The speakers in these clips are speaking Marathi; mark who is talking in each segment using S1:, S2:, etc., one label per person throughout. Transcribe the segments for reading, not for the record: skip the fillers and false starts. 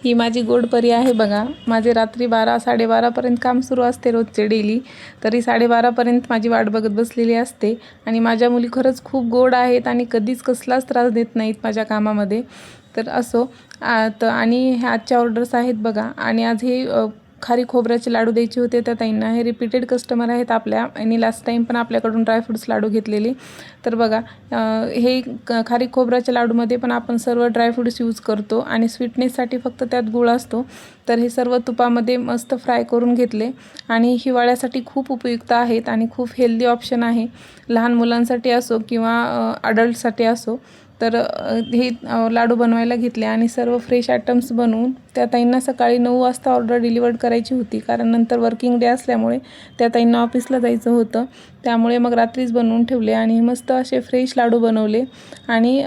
S1: ही माझी गोडपरी आहे बघा. माझे रात्री 12-12:30पर्यंत काम सुरू असते रोजचे डेली. तरी 12:30पर्यंत माझी वाट बघत बसलेली असते. आणि माझ्या मुली खरंच खूप गोड आहेत आणि कधीच कसलाच त्रास देत नाहीत माझ्या कामामध्ये. तर असो आणि ह्या आजच्या ऑर्डर्स आहेत बघा. आणि आज हे खारी खोबऱ्याचे लाडू द्यायचे होते त्या ताईंना. हे रिपीटेड कस्टमर आहेत आपल्या आणि लास्ट टाईम पण आपल्याकडून ड्रायफ्रूट्स लाडू घेतलेले. तर बघा हे खारी खोबऱ्याच्या लाडूमध्ये पण आपण सर्व ड्रायफ्रूट्स यूज करतो आणि स्वीटनेससाठी फक्त त्यात गुळ असतो. तर हे सर्व तुपामध्ये मस्त फ्राय करून घेतले आणि हिवाळ्यासाठी खूप उपयुक्त आहेत आणि खूप हेल्दी ऑप्शन आहे, लहान मुलांसाठी असो किंवा अडल्टसाठी असो. तर हे लाडू बनवायला घेतले आणि सर्व फ्रेश आयटम्स बनवून त्या ताईंना सकाळी 9 वाजता ऑर्डर डिलिवर्ड करायची होती, कारण नंतर वर्किंग डे असल्यामुळे त्या ताईंना ऑफिसला जायचं होतं. त्यामुळे मग रात्रीच बनवून ठेवले आणि मस्त असे फ्रेश लाडू बनवले आणि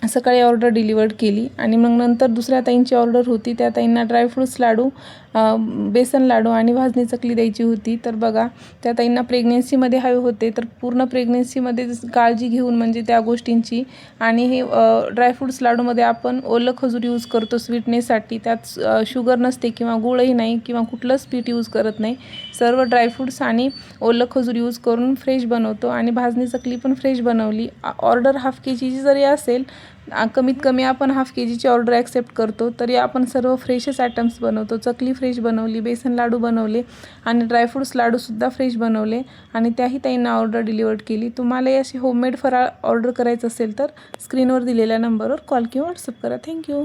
S1: सकाळी ऑर्डर डिलिवर्ड केली. आणि मग नंतर दुसऱ्या ताईंची ऑर्डर होती, त्या ताईंना ड्रायफ्रूट्स लाडू, बेसन लाडू आणि भाजणी चकली द्यायची होती. तर बघा त्या ताईंना प्रेग्नेन्सीमध्ये हवे होते, तर पूर्ण प्रेग्नेन्सीमध्ये काळजी घेऊन म्हणजे त्या गोष्टींची. आणि हे ड्रायफ्रूट्स लाडूमध्ये आपण ओलं खजूर यूज करतो स्वीटनेससाठी. त्यात शुगर नसते किंवा गुळही नाही किंवा कुठलंच पीठ यूज करत नाही. सर्व ड्रायफ्रूट्स आणि ओलं खजूर यूज करून फ्रेश बनवतो आणि भाजणी चकली पण फ्रेश बनवली. ऑर्डर हाफ केजीची जरी असेल, कमीत कमी आपण हाफ केजीची ऑर्डर ॲक्सेप्ट करतो, तरी आपण सर्व फ्रेशच आयटम्स बनवतो. चकली फ्रेश बनवली, बेसन लाडू बनवले आणि ड्रायफ्रूट्स लाडूसुद्धा फ्रेश बनवले आणि त्याही ताईंना ऑर्डर डिलिवर्ड केली. तुम्हालाही अशी होममेड फराळ ऑर्डर करायचं असेल तर स्क्रीनवर दिलेल्या नंबरवर कॉल किंवा व्हॉट्सअप करा. थँक्यू.